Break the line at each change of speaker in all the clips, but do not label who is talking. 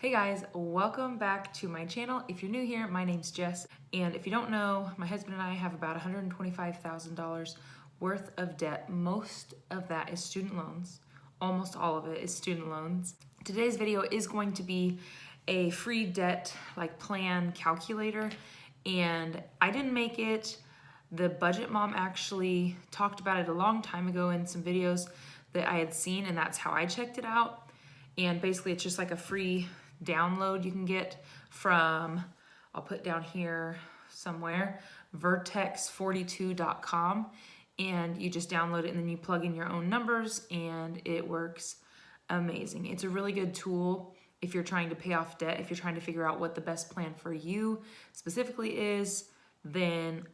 Hey guys, welcome back to my channel. If you're new here, my name's Jess, and if you don't know, my husband and I have about $125,000 worth of debt. Most of that is student loans. Almost all of it is student loans. Today's video is going to be a free debt plan calculator, and I didn't make it. The Budget Mom actually talked about it a long time ago in some videos that I had seen, and that's how I checked it out. And basically it's just like a free download you can get from, I'll put down here somewhere, vertex42.com, and you just download it and then you plug in your own numbers and it works amazing. It's a really good tool if you're trying to pay off debt. If you're trying to figure out what the best plan for you specifically is, then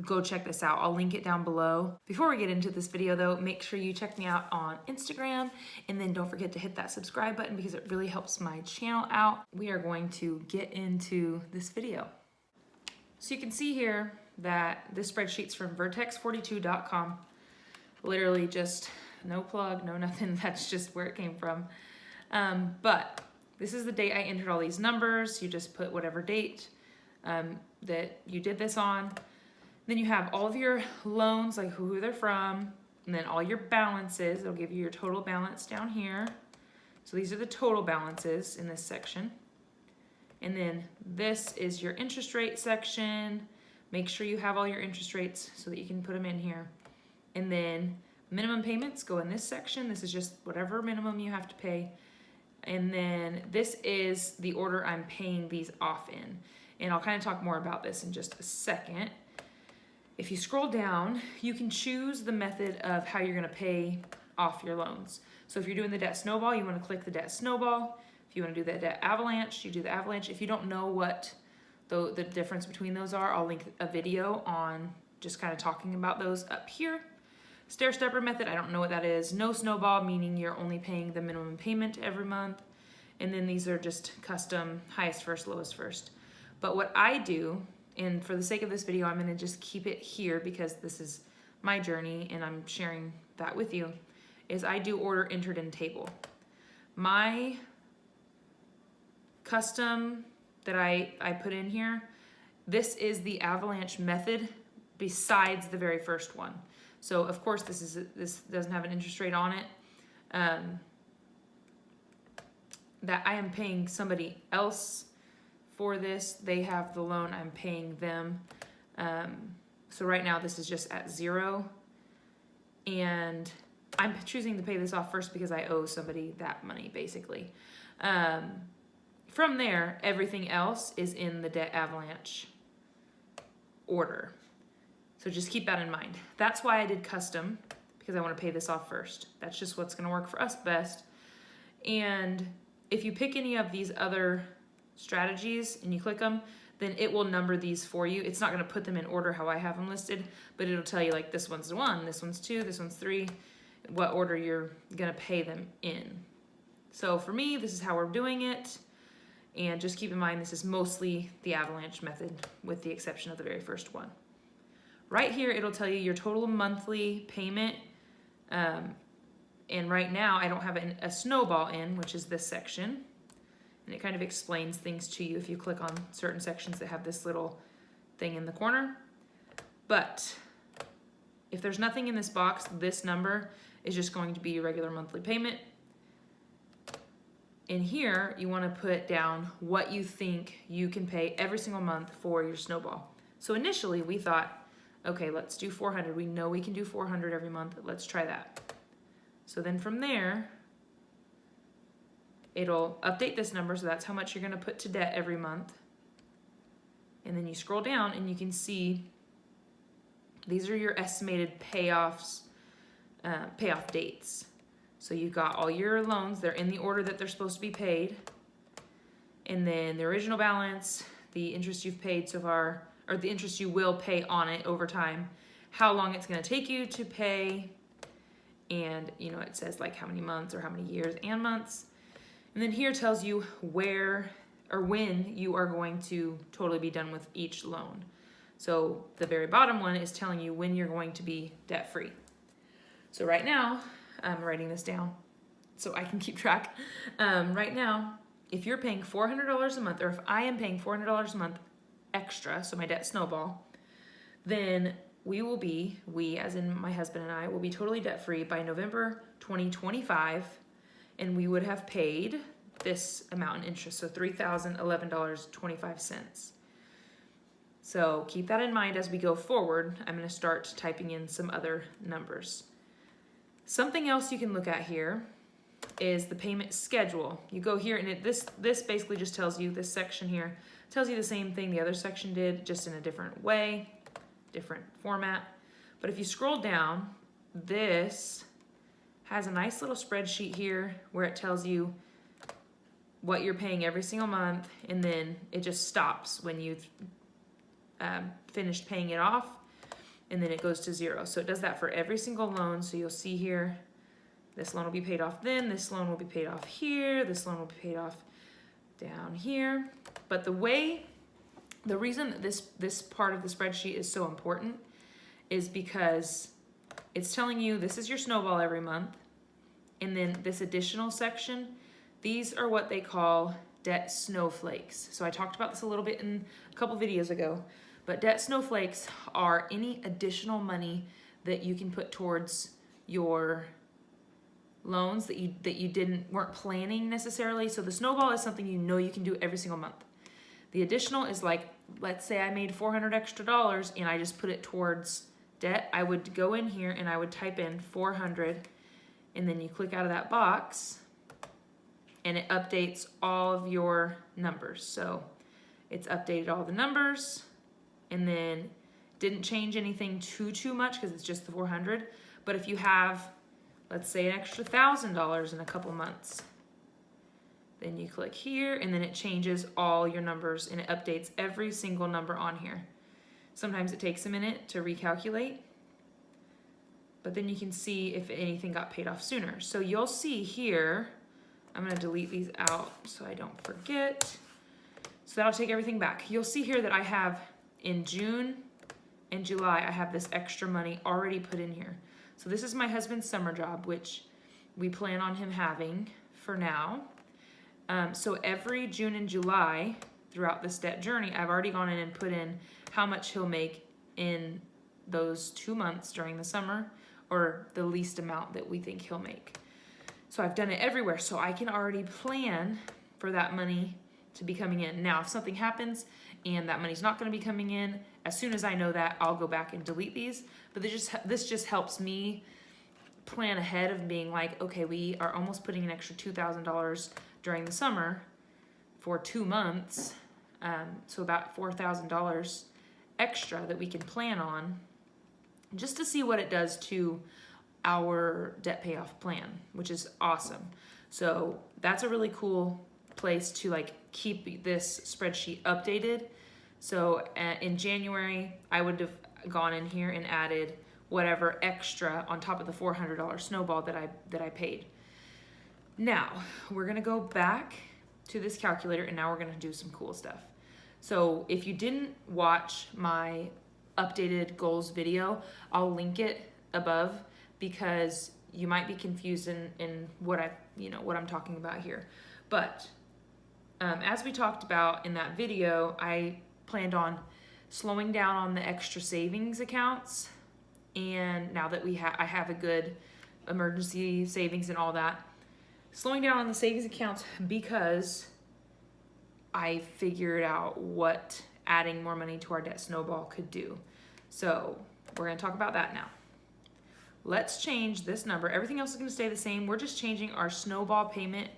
go check this out. I'll link it down below. Before we get into this video though, make sure you check me out on Instagram, and then don't forget to hit that subscribe button because it really helps my channel out. We are going to get into this video. So you can see here that this spreadsheet's from vertex42.com. Literally just no plug, no nothing. That's just where it came from. But this is the date I entered all these numbers. You just put whatever date that you did this on. Then you have all of your loans, like who they're from, and then all your balances. It'll give you your total balance down here. So these are the total balances in this section. And then this is your interest rate section. Make sure you have all your interest rates so that you can put them in here. And then minimum payments go in this section. This is just whatever minimum you have to pay. And then this is the order I'm paying these off in. And I'll kind of talk more about this in just a second. If you scroll down, you can choose the method of how you're gonna pay off your loans. So if you're doing the debt snowball, you wanna click the debt snowball. If you wanna do the debt avalanche, you do the avalanche. If you don't know what the difference between those are, I'll link a video on just kind of talking about those up here. Stair-stepper method, I don't know what that is. No snowball, meaning you're only paying the minimum payment every month. And then these are just custom highest first, lowest first. But what I do, and for the sake of this video, I'm gonna just keep it here because this is my journey and I'm sharing that with you, is I do order entered in table. My custom that I put in here, this is the avalanche method besides the very first one. So of course this doesn't have an interest rate on it. That I am paying somebody else for this. They have the loan, I'm paying them. So right now this is just at 0. And I'm choosing to pay this off first because I owe somebody that money, basically. From there, everything else is in the debt avalanche order. So just keep that in mind. That's why I did custom, because I want to pay this off first. That's just what's gonna work for us best. And if you pick any of these other strategies and you click them, then it will number these for you. It's not going to put them in order how I have them listed, but it'll tell you like this one's 1, this one's 2, this one's 3, what order you're going to pay them in. So for me, this is how we're doing it. And just keep in mind, this is mostly the avalanche method with the exception of the very first one. Right here, it'll tell you your total monthly payment. And right now I don't have a snowball in, which is this section. And it kind of explains things to you if you click on certain sections that have this little thing in the corner. But if there's nothing in this box, this number is just going to be your regular monthly payment. In here, you want to put down what you think you can pay every single month for your snowball. So initially we thought, okay, let's do 400. We know we can do 400 every month. Let's try that. So then from there, it'll update this number, so that's how much you're gonna put to debt every month. And then you scroll down and you can see these are your estimated payoff dates. So you've got all your loans, they're in the order that they're supposed to be paid. And then the original balance, the interest you've paid so far, or the interest you will pay on it over time, how long it's gonna take you to pay, and it says like how many months or how many years and months. And then here tells you where or when you are going to totally be done with each loan. So the very bottom one is telling you when you're going to be debt free. So right now, I'm writing this down so I can keep track. Right now, if you're paying $400 a month, or if I am paying $400 a month extra, so my debt snowball, then we as in my husband and I, will be totally debt-free by November 2025, and we would have paid this amount in interest, so $3,011.25. So keep that in mind as we go forward. I'm going to start typing in some other numbers. Something else you can look at here is the payment schedule. You go here and this basically just tells you, this section here tells you the same thing the other section did, just in a different way, different format. But if you scroll down, this has a nice little spreadsheet here where it tells you what you're paying every single month, and then it just stops when you've finished paying it off, and then it goes to zero. So it does that for every single loan. So you'll see here, this loan will be paid off then, this loan will be paid off here, this loan will be paid off down here. But the reason that this part of the spreadsheet is so important is because it's telling you this is your snowball every month, and then this additional section, these are what they call debt snowflakes. So I talked about this a little bit in a couple videos ago, but debt snowflakes are any additional money that you can put towards your loans that you weren't planning necessarily. So the snowball is something you know you can do every single month. The additional is like, let's say I made $400 extra and I just put it towards debt. I would go in here and I would type in 400, and then you click out of that box and it updates all of your numbers. So it's updated all the numbers, and then didn't change anything too much because it's just the 400. But if you have, let's say, an extra $1,000 in a couple months, then you click here and then it changes all your numbers and it updates every single number on here. Sometimes it takes a minute to recalculate, but then you can see if anything got paid off sooner. So you'll see here, I'm gonna delete these out so I don't forget. So that'll take everything back. You'll see here that I have in June and July, I have this extra money already put in here. So this is my husband's summer job, which we plan on him having for now. So every June and July throughout this debt journey, I've already gone in and put in how much he'll make in those 2 months during the summer, or the least amount that we think he'll make. So I've done it everywhere, so I can already plan for that money to be coming in. Now, if something happens and that money's not going to be coming in, as soon as I know that, I'll go back and delete these. But this just helps me plan ahead of being like, okay, we are almost putting an extra $2,000 during the summer for 2 months, so about $4,000 extra that we can plan on, just to see what it does to our debt payoff plan, which is awesome. So that's a really cool place to like keep this spreadsheet updated. So in January, I would have gone in here and added whatever extra on top of the $400 snowball that I paid. Now we're gonna go back to this calculator, and now we're gonna do some cool stuff. So if you didn't watch my updated goals video, I'll link it above, because you might be confused in what I'm talking about here. But as we talked about in that video, I planned on slowing down on the extra savings accounts, and now that I have a good emergency savings and all that, slowing down on the savings accounts because I figured out what adding more money to our debt snowball could do. So we're going to talk about that now. Let's change this number. Everything else is going to stay the same. We're just changing our snowball payment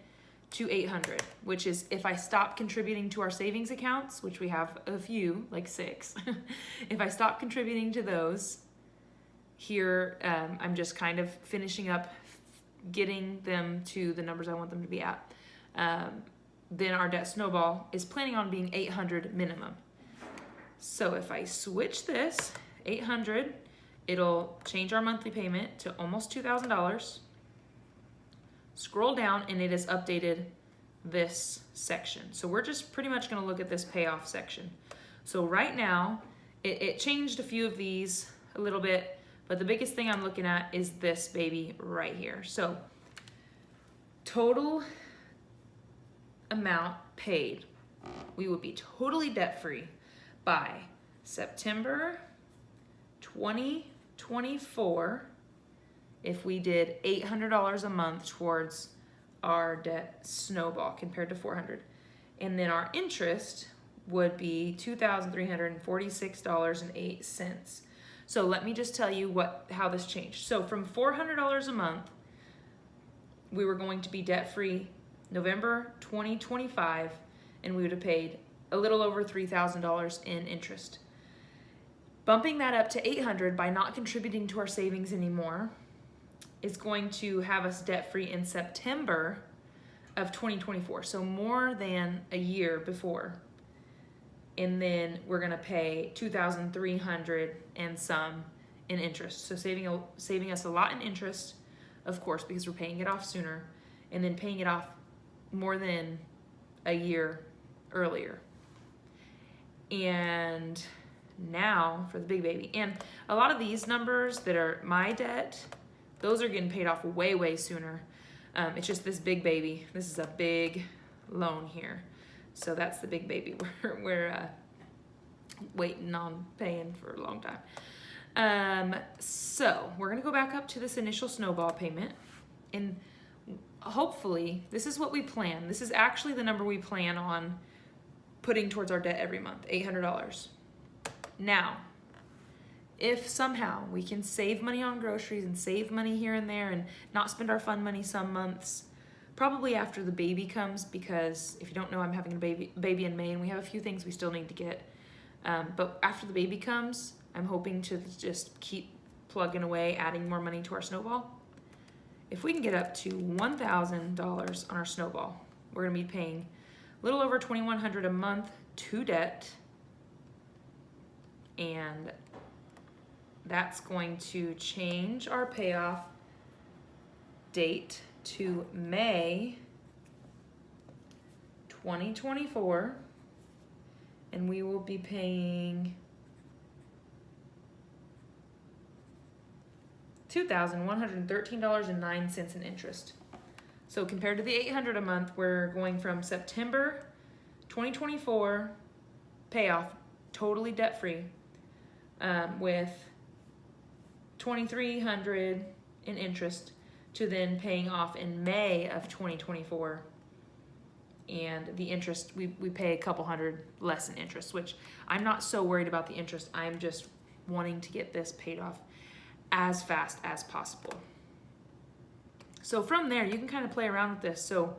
to $800, which is if I stop contributing to our savings accounts, which we have a few, like 6. If I stop contributing to those, here I'm just kind of finishing up getting them to the numbers I want them to be at. Then our debt snowball is planning on being $800 minimum. So if I switch this, 800, it'll change our monthly payment to almost $2,000. Scroll down and it has updated this section. So we're just pretty much gonna look at this payoff section. So right now, it changed a few of these a little bit, but the biggest thing I'm looking at is this baby right here. So total amount paid, we would be totally debt-free by September 2024 if we did $800 a month towards our debt snowball compared to $400. And then our interest would be $2,346.08. So let me just tell you how this changed. So from $400 a month, we were going to be debt-free November 2025, and we would have paid a little over $3,000 in interest. Bumping that up to $800 by not contributing to our savings anymore is going to have us debt-free in September of 2024, so more than a year before. And then we're gonna pay $2,300 and some in interest. So saving us a lot in interest, of course, because we're paying it off sooner, and then paying it off more than a year earlier. And now for the big baby. And a lot of these numbers that are my debt, those are getting paid off way, way sooner. It's just this big baby. This is a big loan here. So that's the big baby we're waiting on paying for a long time. So we're gonna go back up to this initial snowball payment, and hopefully this is what we plan. This is actually the number we plan on putting towards our debt every month, $800. Now, if somehow we can save money on groceries and save money here and there and not spend our fun money some months, probably after the baby comes, because if you don't know, I'm having a baby in May, and we have a few things we still need to get. But after the baby comes, I'm hoping to just keep plugging away, adding more money to our snowball. If we can get up to $1,000 on our snowball, we're gonna be paying a little over $2,100 a month to debt, and that's going to change our payoff date to May 2024, and we will be paying $2,113.09 in interest. So compared to the $800 a month, we're going from September 2024 payoff, totally debt-free, with $2,300 in interest, to then paying off in May of 2024. And the interest, we pay a couple hundred less in interest, which I'm not so worried about the interest. I'm just wanting to get this paid off as fast as possible. So from there, you can kind of play around with this. So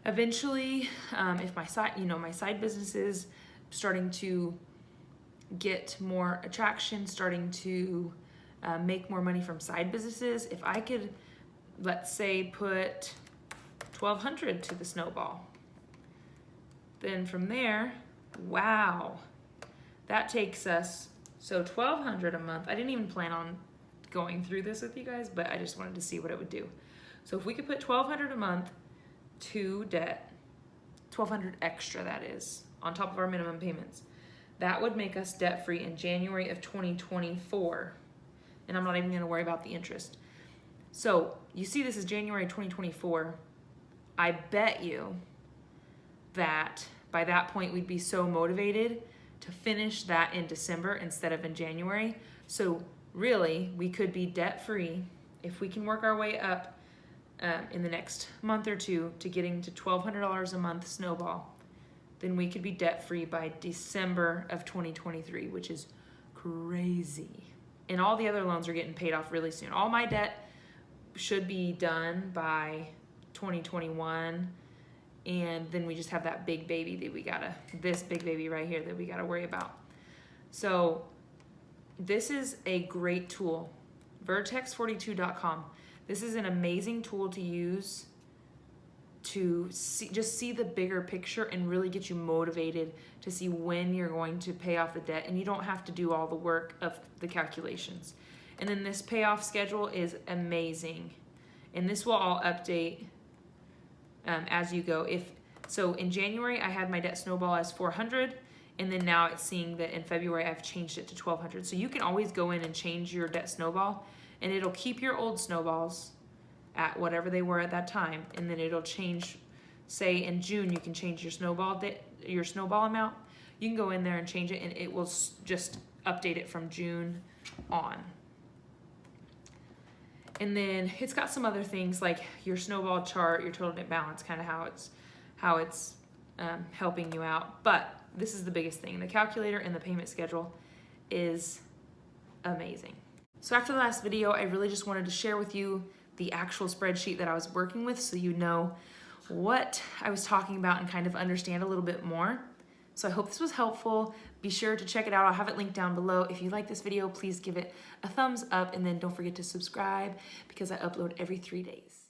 eventually, if my side business is starting to get more attraction, starting to make more money from side businesses, if I could, let's say, put $1,200 to the snowball, then from there, wow, that takes us, so $1,200 a month. I didn't even plan on going through this with you guys, but I just wanted to see what it would do. So if we could put $1,200 a month to debt, $1,200 extra, that is, on top of our minimum payments, that would make us debt-free in January of 2024. And I'm not even gonna worry about the interest. So you see this is January 2024. I bet you that by that point we'd be so motivated to finish that in December instead of in January. So really, we could be debt-free if we can work our way up in the next month or two to getting to $1,200 a month snowball. Then we could be debt-free by December of 2023, which is crazy. And all the other loans are getting paid off really soon. All my debt should be done by 2021. And then we just have that big baby that this big baby right here that we gotta worry about. So this is a great tool, vertex42.com. This is an amazing tool to use to see the bigger picture and really get you motivated to see when you're going to pay off the debt, and you don't have to do all the work of the calculations. And then this payoff schedule is amazing, and this will all update as you go. So in January I had my debt snowball as $400, and then now it's seeing that in February I've changed it to $1,200. So you can always go in and change your debt snowball, and it'll keep your old snowballs at whatever they were at that time, and then it'll change say in June you can change your snowball amount, you can go in there and change it and it will just update it from June on. And then it's got some other things like your snowball chart, your total net balance, kind of how it's helping you out. But this is the biggest thing. The calculator and the payment schedule is amazing. So after the last video, I really just wanted to share with you the actual spreadsheet that I was working with so you know what I was talking about and kind of understand a little bit more. So I hope this was helpful. Be sure to check it out. I'll have it linked down below. If you like this video, please give it a thumbs up and then don't forget to subscribe because I upload every 3 days.